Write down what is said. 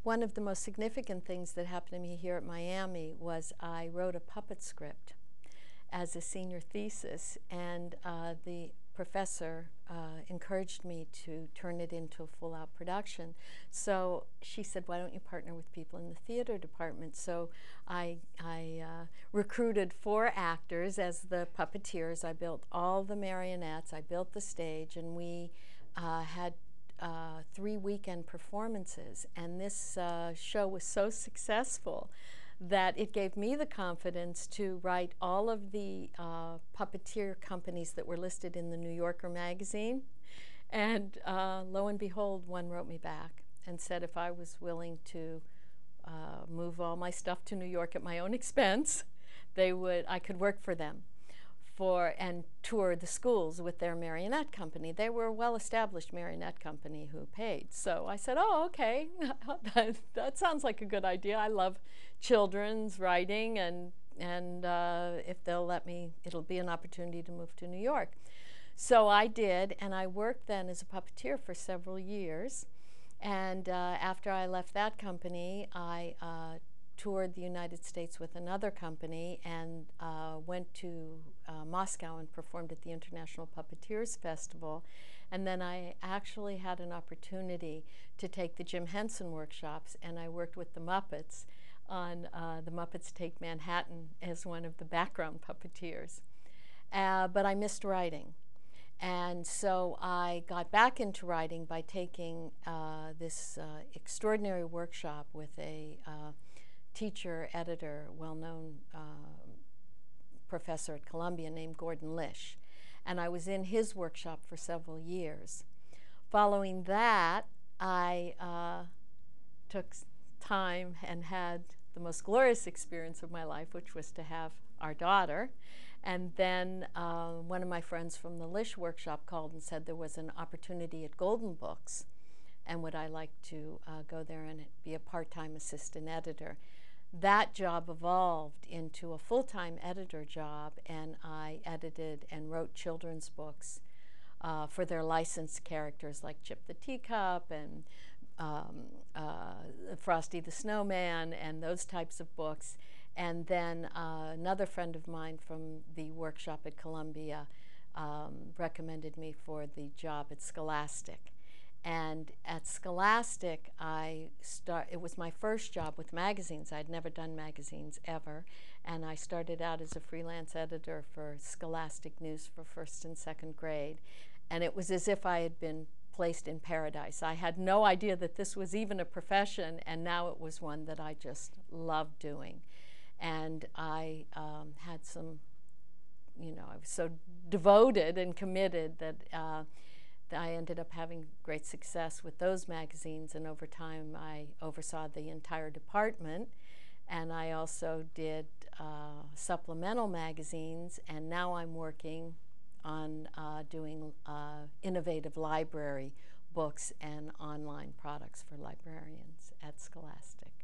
One of the most significant things that happened to me here at Miami was I wrote a puppet script as a senior thesis, and the professor encouraged me to turn it into a full-out production. So she said, why don't you partner with people in the theater department? So I recruited 4 actors as the puppeteers. I built all the marionettes, I built the stage, and we had 3 weekend performances. And this show was so successful that it gave me the confidence to write all of the puppeteer companies that were listed in the New Yorker magazine. And lo and behold, one wrote me back and said if I was willing to move all my stuff to New York at my own expense, I could work for them and tour the schools with their marionette company. They were a well-established marionette company who paid. So I said, oh, okay, that sounds like a good idea. I love children's writing, and if they'll let me, it'll be an opportunity to move to New York. So I did, and I worked then as a puppeteer for several years. And after I left that company, I toured the United States with another company and went to Moscow and performed at the International Puppeteers Festival. And then I actually had an opportunity to take the Jim Henson workshops, and I worked with the Muppets on The Muppets Take Manhattan as one of the background puppeteers. But I missed writing. And so I got back into writing by taking this extraordinary workshop with a teacher, editor, well-known professor at Columbia named Gordon Lish. And I was in his workshop for several years. Following that, I took time and had the most glorious experience of my life, which was to have our daughter. And then one of my friends from the Lish workshop called and said there was an opportunity at Golden Books, and would I like to go there and be a part-time assistant editor. That job evolved into a full-time editor job, and I edited and wrote children's books for their licensed characters like Chip the Teacup and Frosty the Snowman and those types of books. And then another friend of mine from the workshop at Columbia recommended me for the job at Scholastic. And at Scholastic, it was my first job with magazines. I'd never done magazines ever. And I started out as a freelance editor for Scholastic News for 1st and 2nd grade. And it was as if I had been placed in paradise. I had no idea that this was even a profession, and now it was one that I just loved doing. And I had some, I was so devoted and committed that I ended up having great success with those magazines, and over time I oversaw the entire department, and I also did supplemental magazines, and now I'm working on doing innovative library books and online products for librarians at Scholastic.